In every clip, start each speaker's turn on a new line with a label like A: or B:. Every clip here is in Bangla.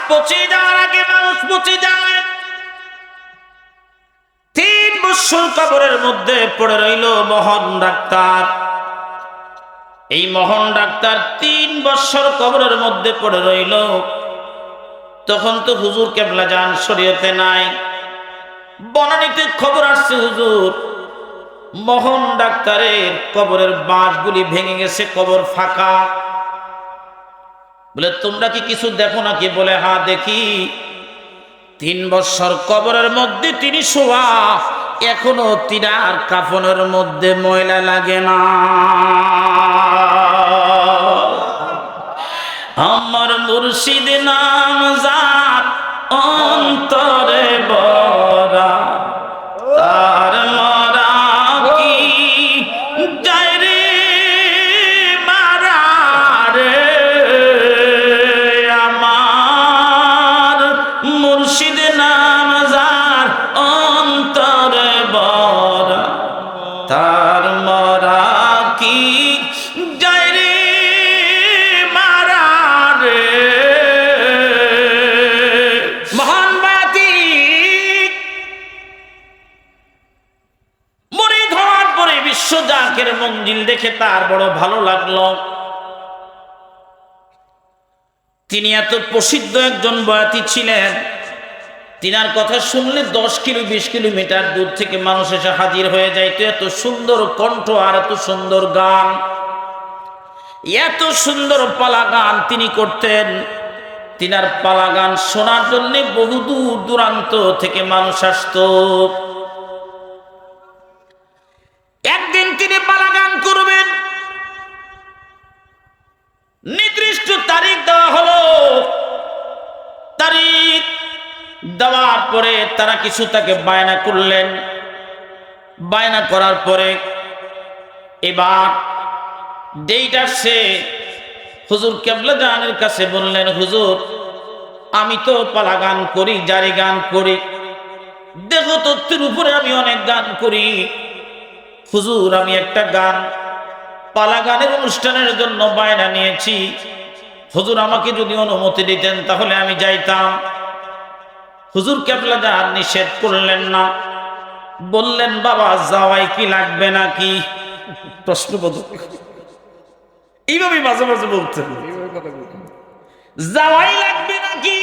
A: পচে যাওয়ার আগে মানুষ পচে যায়। 3 বছর কবরের মধ্যে পড়ে রইল মোহন ডাক্তার। এই মোহন ডাক্তার 3 বছর কবরের মধ্যে পড়ে রইল। তখন তো হুজুর কেবলা জান শরীয়তে নাই। বনানীতে খবর আসছে, হুজুর মোহন ডাক্তারের কবরের বাঁশগুলি ভেঙে গেছে, কবর ফাঁকা। বলে তোমরা কি কিছু দেখো নাকি? বলে হ্যাঁ দেখি। 3 বছর কবরের মধ্যে তিনি শোয়া, এখনো তিনার কাফনের মধ্যে ময়লা লাগে না। আমার মুর্শিদ নাম যার অন্তরে বরা, তার মরা কি যায় রে মারা রে। আমার মুর্শিদ নাম যার অন্তরে বরা, তার মরা কি যায় রে মারা রে। মহান বাতি মুরিদ হওয়ার পরে বিশ্ব জাকের মঞ্জিল দেখে তার বড় ভালো লাগলো। তিনি এত প্রসিদ্ধ একজন বয়াতি ছিলেন, তিনার কথা শুনলে 10 কিলো 20 কিলোমিটার দূর থেকে মানুষ এসে হাজির হয়ে যাইতো। এত সুন্দর কণ্ঠ আর এত সুন্দর গান, এত সুন্দর পালা গান তিনি করতেন। তিনার পালা গান শোনার জন্য বহু দূর দূরান্ত থেকে মানুষ আসতো। একদিন তিনি পালা গান করবেন, নির্দিষ্ট তারিখ দেওয়া হলো। তারিখ দেওয়ার পরে তারা কিছু তাকে বায়না করলেন। বায়না করার পরে এবার ডেট আসছে। হুজুর কেবলা জানের কাছে বললেন, হুজুর আমি তো পালা গান করি, জারি গান করি, দেখো তথ্যের উপরে আমি অনেক গান করি। হুজুর আমি একটা গান পালা গানের অনুষ্ঠানের জন্য বায়না নিয়েছি, হুজুর আমাকে যদি অনুমতি দিতেন তাহলে আমি যাইতাম। হুজুর কেবলা জান নিষেধ করলেন না, বললেন বাবা যাওয়াই কি লাগবে নাকি? প্রশ্নবোধক এইভাবে মাঝে মাঝে বলতেন, যাওয়াই লাগবে নাকি?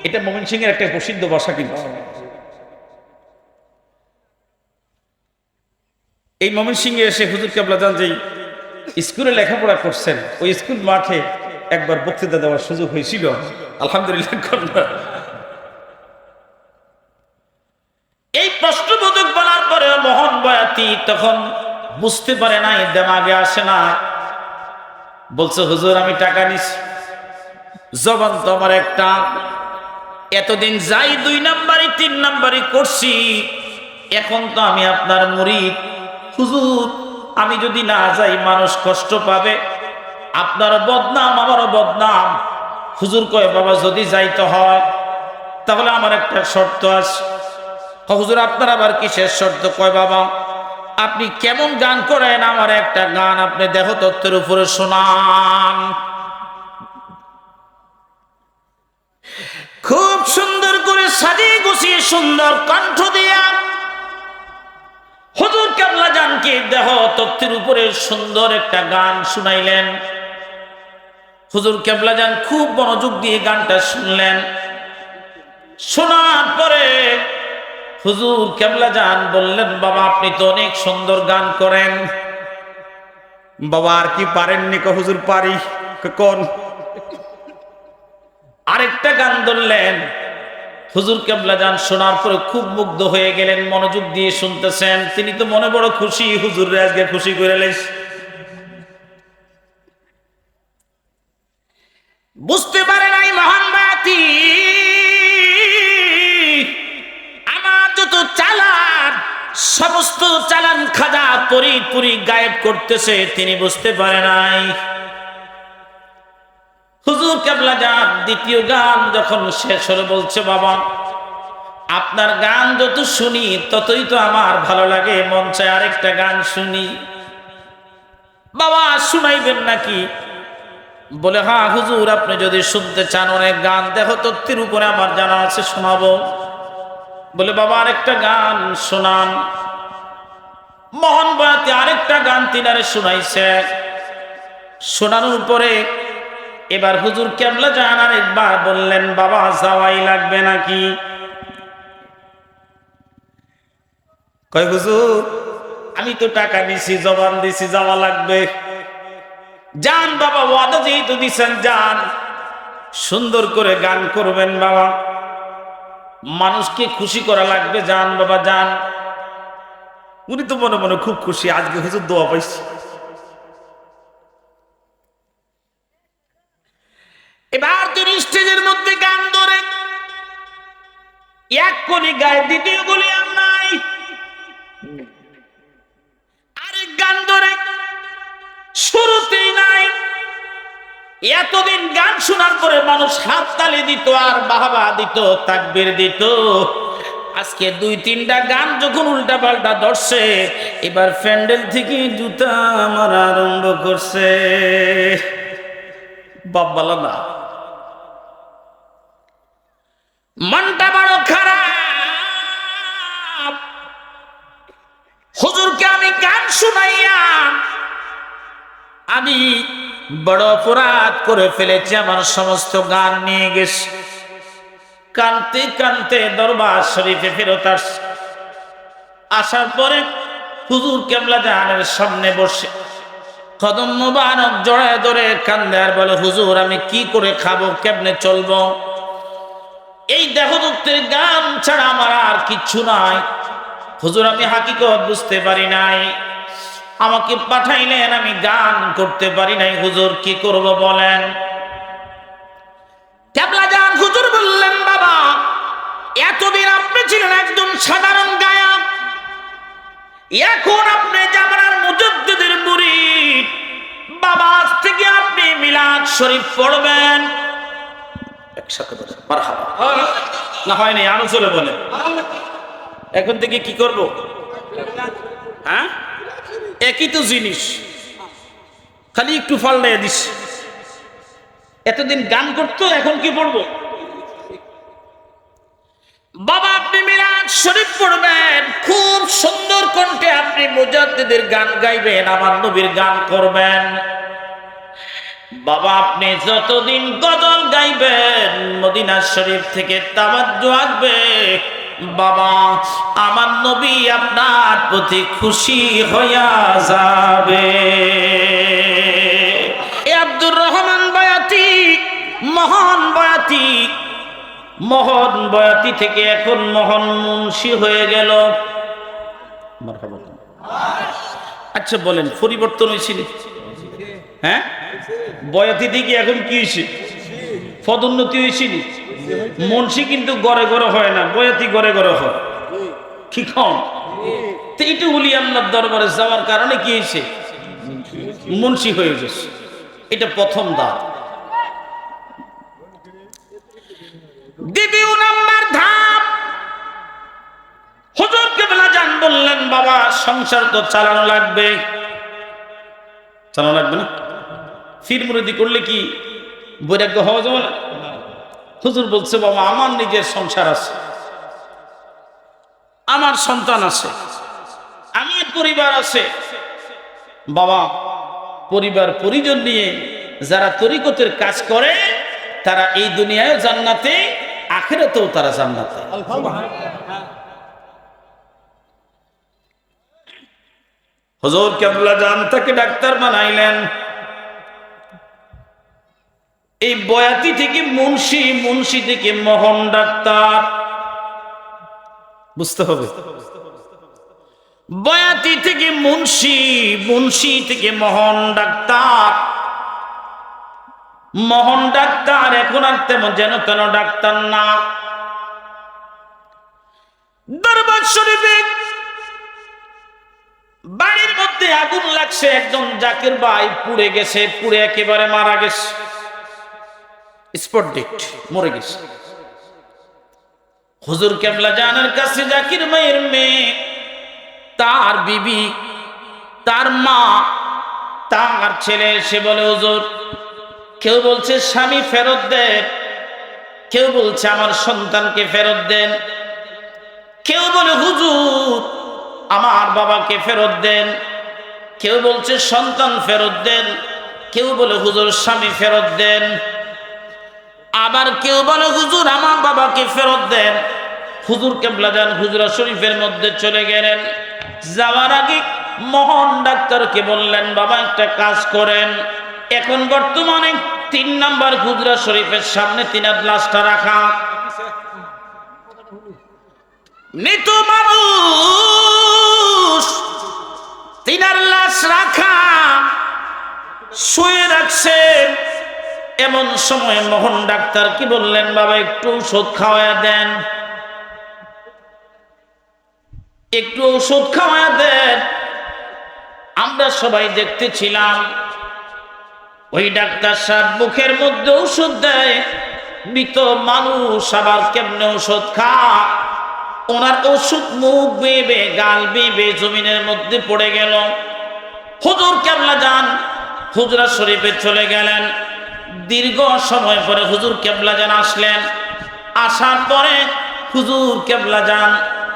A: এটা ময়মনসিংহের একটা প্রসিদ্ধ ভাষা। কিন্তু এই ময়মনসিংহে এসে হুজুর কেবলা জান যেই স্কুলে লেখাপড়া করছেন, ওই স্কুল মাঠে একবার বক্তৃতা দেওয়ার সুযোগ হয়েছিল। আলহামদুলিল্লাহ। এই প্রশ্নবোধক বলার পরে মোহন বয়াতি তখন বুঝতে পারে নাই, দেমাগে আসে না। বলছে হুজুর আমি টাকা নিছি, জবান তো আমার একটা, এতদিন যাই 2 নাম্বারি 3 নাম্বারি করছি, এখন তো আমি আপনার মুরিদ। হুজুর আমি যদি না যাই মানুষ কষ্ট পাবে, আপনার বদনাম আমারও বদনাম। হুজুর কয় বাবা যদি যাইতে হয় তাহলে আমার একটা শর্ত আছে। হুজুর আপনার আবার কিসের শর্ত? কয় বাবা আপনি কেমন গান করেন, আমার একটা গান আপনি দেখো তত্ত্বের উপরে শোনান। খুব সুন্দর করে সাজিয়ে গুছিয়ে সুন্দর কণ্ঠ দিয়া হুজুর কেবলা জানকে দেহ তত্ত্বের উপরে সুন্দর একটা গান শুনাইলেন। হুজুর কেবলা জান খুব মনোযোগ দিয়ে গানটা শুনলেন। শোনার পরে হুজুর কেবলা জান বললেন, বাবা আপনি তো অনেক সুন্দর গান করেন। বাবা আর কি পারেননি? হুজুর পারি। কোন? আরেকটা গান ধরলেন। হুজুর কেবলা জান শোনার পরে খুব মুগ্ধ হয়ে গেলেন, মনোযোগ দিয়ে শুনতেছেন। তিনি তো মনে বড় খুশি, হুজুর আজকে খুশি করে লেস। বুঝতে পারে নাই মহান বাতি আমার যত চালান, সমস্ত চালান খাজা পুরি গায়েব করতেছে, তিনি বুঝতে পারে নাই। হুজুর কেবলা জান দ্বিতীয় গান যখন শেষ হলো বলছে, বাবা আপনার গান যত শুনি ততই তো আমার ভালো লাগে, মন চায় আরেকটা গান শুনি। বাবা শুনাইবেন নাকি? বলে হ্যাঁ হুজুর, আপনি যদি শুনতে চান অনেক গান দেখো তত্ত্বের উপরে আমার জানা আছে, শোনাবো। বলে বাবা আরেকটা গান শোনান। মোহন বয়াতি আরেকটা গান তিনারে শোনাইছে। শোনানোর পরে এবার হুজুর কেবলা জান আরেকবার বললেন, বাবা যাওয়াই লাগবে নাকি? কয় হুজুর আমি তো টাকা দিছি, জবান দিছি, যাওয়া লাগবে। যান বাবা, ওয়াদা যেহেতু দিছেন যান, সুন্দর করে গান করবেন বাবা, মানুষকে খুশি করা লাগবে, যান বাবা যান। উনি তো মনে মনে খুব খুশি, আজকে হুজুর দোয়া পাইছি। এবার তিনি স্টেজের মধ্যে গান ধরে এক কলি গায়ে, দ্বিতীয় কলি আর নাই, আরেক গান ধরে শুরুতেই নাই। এতদিন গান শোনার পরে মানুষ হাত তালি দিত আর বাহবা দিত, তাকবীর দিত। আজকে দুই তিনটা গান যখন উল্টা পাল্টা ধরছে, এবার প্যান্ডেল থেকে জুতা মারা আরম্ভ করছে। বাপ বলো না, মনটা বড় খারাপ। হুজুরকে আমি গান শুনাইয়া আমি বড় অপরাধ করে ফেলেছি, আমার সমস্ত গান নিয়ে গেছে। কানতে কানতে দরবার শরীফে ফেরত আসার পরে হুজুর কেবলা জাহানের সামনে বসে কদম মোবারক জড়ায় ধরে কান্দে আর বলে, হুজুর আমি কি করে খাবো, কেমনে চলবো? এই দেহদত্তের গান ছাড়া আমার আর কিচ্ছু নাই। হুজুর আমি হাকিকত বুঝতে পারি নাই, আমাকে পাঠাইলেন আমি গান করতে পারি নাই, হুজুর কি করব বলেন? কেবলা জান হুজুর বললেন, বাবা এতদিন আপনি ছিলেন একজন সাধারণ গায়ক, এখন আপনি জামানার মুজাদ্দিদের মুরিদ। বাবা আজ থেকে আপনি মিলাদ শরীফ পড়বেন। একসাথে বলেন মারহাবা। না হয় নাই, আরো চলে বলে। এখন থেকে কি করব? হ্যাঁ একই তো জিনিস, খালি একটু পাল্টাইয়া দিস। এতদিন গান করতো, এখন কি পড়বো? বাবা আপনি মিলাদ শরীফ পড়বেন, খুব সুন্দর কণ্ঠে আপনি মুজাদ্দিদের গান গাইবেন, আমার নবীর গান করবেন। বাবা আপনি যতদিন গজল গাইবেন মদিনা শরীফ থেকে তাওয়াজ্জু আসবে, বাবা আমার নবী আপনার প্রতি খুশি হইয়া যাবে। আব্দুর রহমান বয়াতি, মোহন বয়াতি, মোহন বয়াতি থেকে এখন মোহন মুন্সি হয়ে গেল। আচ্ছা বলেন পরিবর্তন হয়েছিল? হ্যাঁ বয়াতি থেকে এখন কি হয়েছে? পদোন্নতি হয়েছিল। মুন্সি কিন্তু গড়ে গড়ে হয় না, বয়াতি গড়ে গড়ে হয়। কি কম? এইটু উলি আল্লাহর দরবারে যাওয়ার কারণে কি হয়েছে? মুন্সি হয়ে গেছে। এটা প্রথম ধাপ। দ্বিতীয় নাম্বার ধাপ, হুজুর কেবলা জান বললেন, বাবা সংসার তো চালানো লাগবে। চালানো লাগবে না? ফির মুরিদি করলে কি বৈরাগ্য হওয়া যাবে না? হুজুর বলছে, বাবা আমার নিজের সংসার আছে, আমার সন্তান আছে, আমার পরিবার আছে। বাবা পরিবার পরিজন নিয়ে যারা তরিকতের কাজ করে তারা এই দুনিয়ায় জান্নাতে, আখিরাতেও তারা জান্নাতে। হুজুর কেবলা জান তাকে ডাক্তার বানাইলেন। এই বয়াতি থেকে মুন্সি, মুন্সি থেকে মোহন ডাক্তার। বুঝতে হবে, বয়াতি থেকে মুন্সি, মুন্সি থেকে মোহন ডাক্তার। মোহন ডাক্তার এখন আর তেমন যেন তেন ডাক্তার না। দরবার শরীফে বাড়ির মধ্যে আগুন লাগছে, একজন জাকির ভাই পুড়ে গেছে, পুড়ে একেবারে মারা গেছে, স্পট ডেট, মরে গেছে। হুজুর কেবলা জানের কাছে জাকির ভাইয়ের মেয়ে, তার বিবি, তার মা, তার ছেলে এসে বলে, হুজুর কেউ বলছে স্বামী ফেরত দেন, কেউ বলছে আমার সন্তানকে ফেরত দেন, কেউ বলে হুজুর আমার বাবাকে ফেরত দেন, কেউ বলছে সন্তান ফেরত দেন, কেউ বলে হুজুর স্বামী ফেরত দেন, আবার কেউ বলে হুজুর আমার বাবাকে ফেরত দেন। হুজুর কেবলা যান হুজরা শরীফের মধ্যে চলে গেলেন। যাওয়ার আগে মোহন ডাক্তারকে বললেন বাবা একটা কাজ করেন, এখন বর্তমানে 3 নাম্বার হুজরা শরীফের সামনে তিনার লাশটা রাখা। মৃত মানুষ তিনার লাশ রাখা, শুয়ে রাখছেন। এমন সময় মোহন ডাক্তার কি বললেন বাবা একটু ঔষধ খাওয়ায়া দেন, একটু ঔষধ খাওয়ায়া দেন। আমরা সবাই দেখতেছিলাম ওই ডাক্তার সাহেব মুখের মধ্যে ঔষধ দেয়, মৃত মানুষ আবার কেমনে ঔষধ খায়। ওনার ওষুধ মুখ বেয়ে গাল বেয়ে জমিনের মধ্যে পড়ে গেল। হুজুর কেবলা যান হুজরা শরীফে চলে গেলেন। দীর্ঘ সময় পরে হুজুর কেবলা যান আসলেন। আসার পরে হুজুর কেবলা যান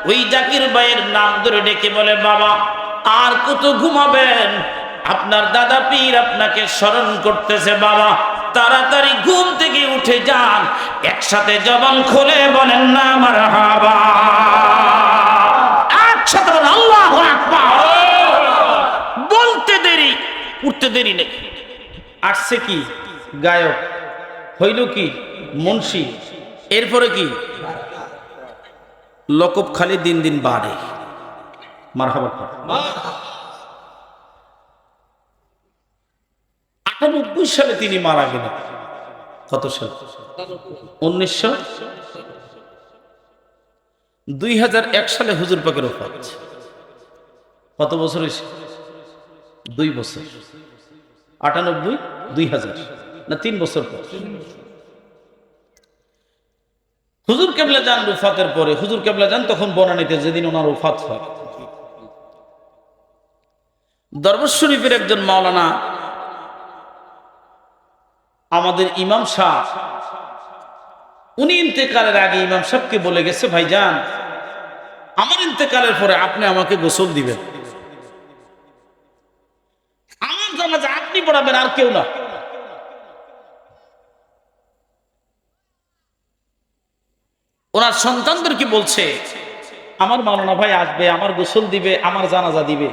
A: ওই জাকির ভাইয়ের নাম ধরে ডেকে বলে বাবা আর কত ঘুমাবেন, আপনার দাদা পীর আপনাকে স্মরণ করতেছে, বাবা তাড়াতাড়ি ঘুম থেকে উঠে যান। একসাথে জবান খুলে বলেন না মারহাবা, একসাথে বলেন আল্লাহু আকবার। বলতে দেরি উঠতে দেরি নেই। আসছে কি গায়ক, হইল কি মুন্সি, এরপরে কি লকব খালি দিন দিন বাড়ে। মারহাবা। 98 সালে তিনি মারা গেলেন। কত সাল? 1900। 2001 সালে হুজুর পাকের ওফাত। কত বছর হয়েছে? 2 বছর। 98 2000 না 3 বছর পর হুজুর কেবলা যান ওফাতের পরে। হুজুর কেবলা যান তখন বনানীতে, যেদিন ওনার ওফাত হয়। দরবার শরীফের একজন মাওলানা আমাদের ইমাম সাহেব, উনি ইন্তেকালের আগে ইমাম সাহেবকে বলে গেছে ভাইজান আমার ইন্তেকালের পরে আপনি আমাকে গোসল দিবেন, আমার জানাজা আপনি পড়াবেন আর কেউ না। ওনার সন্তানদেরকে বলছে আমার মাওলানা ভাই আসবে, আমার গোসল দিবে, আমার জানাজা দিবে।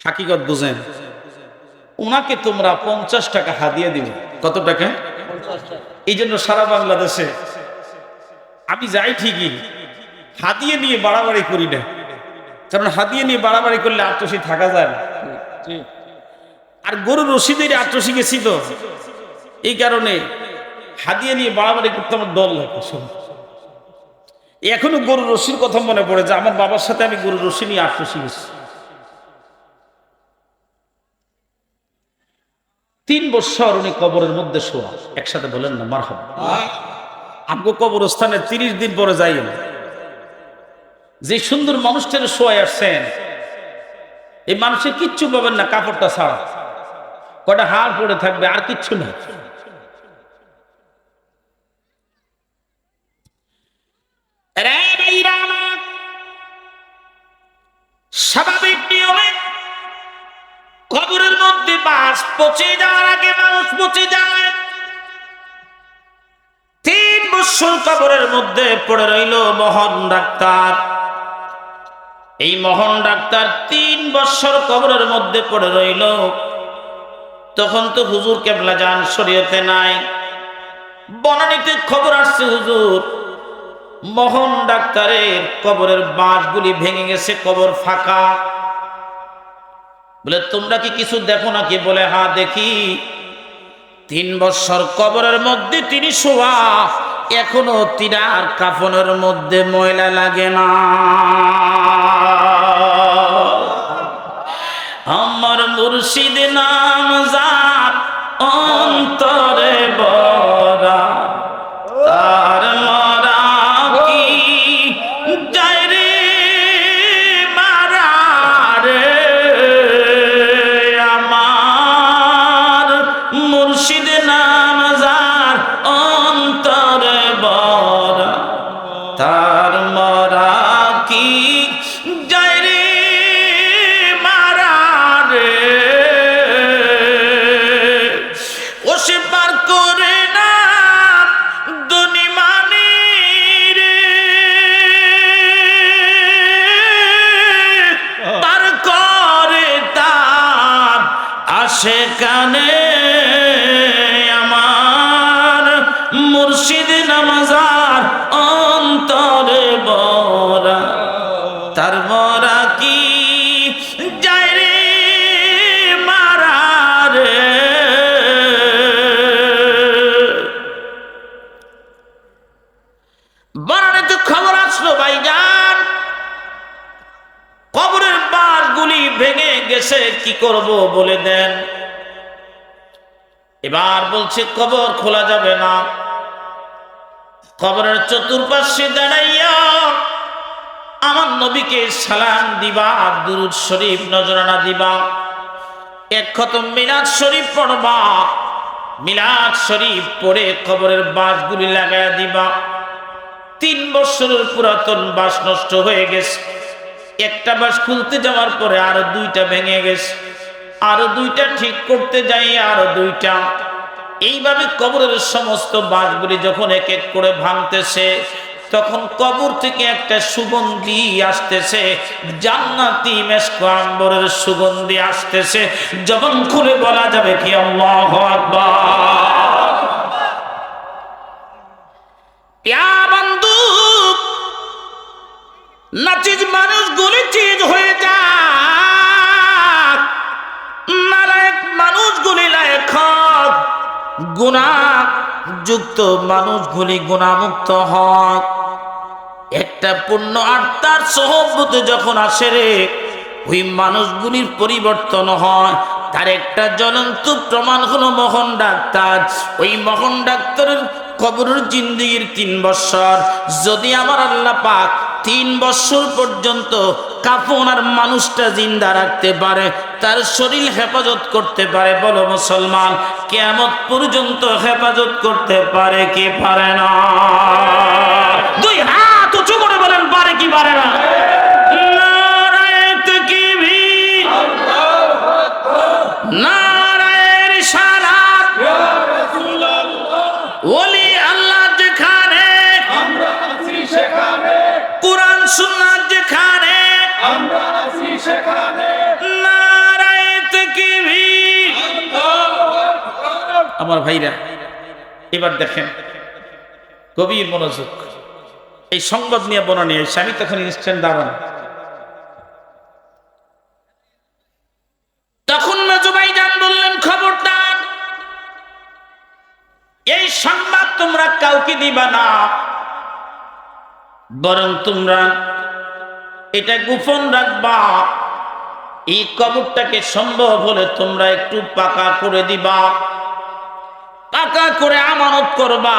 A: হাকিকত বুঝেন, ওনাকে তোমরা 50 টাকা হাদিয়া দিবে। কত টাকা? 50 টাকা। এই জন্য সারা বাংলাদেশে আমি যাই ঠিকই, হাদিয়া নিয়ে বাড়াবাড়ি করি না, কারণ হাদিয়া নিয়ে বাড়াবাড়ি করলে আত্মসী থাকা যায় না। আর গরুর রশিদের আত্মসী গেছি তো, এই কারণে হাদিয়া নিয়ে বাড়াবাড়ি করতে আমার দল লাগে। এখনো গরুর রশির কথা মনে পড়ে যে আমার বাবার সাথে আমি গরুর রশি নিয়ে আত্মসী গেছি। 3 বছর উনি কবরের মধ্যে শোয়া। একসাথে বলেন না মারহাবা। আমগো কবরস্থানে 30 দিন পরে যাই, যে সুন্দর মানুষটার শোয়াই আসছেন, এই মানুষের কিচ্ছু পাবেন না কাপড়টা ছাড়া, কটা হাড় পড়ে থাকবে আর কিচ্ছু না। স্বাভাবিক নিয়মে কবরের মধ্যে বাস পচে যাওয়ার আগে মানুষ পচে যায়। 3 বছর কবরের মধ্যে পড়ে রইল মোহন ডাক্তার। এই মোহন ডাক্তার 3 বছর কবরের মধ্যে পড়ে রইল। তখন তো হুজুর কেবলা যান শরীয়তে নাই। বনানীতে খবর আসছে হুজুর মোহন ডাক্তারের কবরের বাঁশগুলি ভেঙে গেছে, কবর ফাঁকা। বলে তোমরা কি কিছু দেখো নাকি? বলে হ্যাঁ দেখি। 3 বছর কবরের মধ্যে তিনি শোয়া, এখনো তিনার কাফনের মধ্যে ময়লা লাগে না। আমার মুর্শিদ নাম যার অন্তরে বরা, তার মরা কি যায় রে মারা রে। আমার সেখানে আমার মুর্শিদ নামাজার অন্তরে বরা, তার মরা কি যায় রে মারা রে। বরানে তো খবর আসলো ভাইজান, কবরের বাঁশগুলি ভেঙে গেছে, কি করব বলে দেন। এবার বলছে কবর খোলা যাবে না, কবরের চতুর্পাশে দাঁড়াইয়া আমার নবীকে সালাম দিবা, দুরূদ শরীফ নজরানা দিবা, এক খতম মিলাদ শরীফ পড়বা, মিলাদ শরীফ পড়ে কবরের বাঁশগুলি লাগাইয়া দিবা। 3 বছরের পুরাতন বাঁশ নষ্ট হয়ে গেছে, একটা বাঁশ খুলতে যাওয়ার পরে আরো 2টা ভেঙে গেছে, আরো 2টা ঠিক করতে যাই আরো 2টা। এইভাবে কবরের সমস্ত বাঁশগুলি যখন এক এক করে ভাঙতেছে, তখন কবর থেকে একটা সুগন্ধি আসতেছে, জান্নাতি মেশক আম্বরের সুগন্ধি আসতেছে। জবান খুলে বলা যাবে কি আল্লাহু আকবার। ইয়া বন্ধু, নাচিজ মানুষগুলি চিজ হয়ে যাক, নালায়েক মানুষগুলি লায়েক হক, গুনাহ যুক্ত মানুষগুলি গুনাহমুক্ত হক। একটা পূর্ণ আত্মার সহবতে যখন আসে রে, ওই মানুষগুলির পরিবর্তন হয়। তার একটা জ্বলন্ত প্রমাণ হলো মোহন ডাক্তার। ওই মোহন ডাক্তারের কবরের জিন্দেগির 3 বছর যদি আমার আল্লাহ পাক 3 বছর পর্যন্ত কাফন আর মানুষটা জিন্দা রাখতে পারে, তার শরীর হেফাজত করতে পারে, বলো মুসলমান, কিয়ামত পর্যন্ত হেফাজত করতে পারে কি পারে না? 2 হাত উঁচু করে বলেন, পারে কি পারে না? নারায়ে তাকবীর, আল্লাহু আকবার, নারায়ে রিসালাত, ইয়া রাসূলুল্লাহ। ওলি আল্লাহ যেখানে আমরা আছি সেখানে, কুরআন সুন্নাহ যেখানে আমরা আছি সেখানে, নারায়ে তাকবীর, আল্লাহু আকবার। আমার ভাইরা, এবার দেখেন গভীর মনোযোগ, এই সংবাদ নিয়ে বর্ণনা নিয়ে আমি তখন ইনস্ট্যান্ট দাঁড়ান। তখন মেজো ভাইজান বললেন, খবরদার, এই সংবাদ তোমরা কাউকে দিবা না, বরং তোমরা এটা গোপন রাখবা। এই কবরটাকে সম্ভব হলে তোমরা একটু পাকা করে দিবা, পাকা করে আমানত করবা।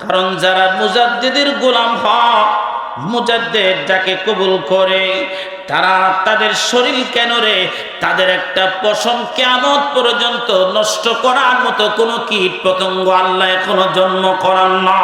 A: কারণ যারা মুজাদ্দিদের গোলাম হয়, মুজাদ্দিদ যাকে কবুল করে, তারা তাদের শরীর কেন রে, তাদের একটা পশম কিয়ামত পর্যন্ত নষ্ট করার মতো কোনো কীট পতঙ্গ আল্লাহ এখনো জন্ম করান না।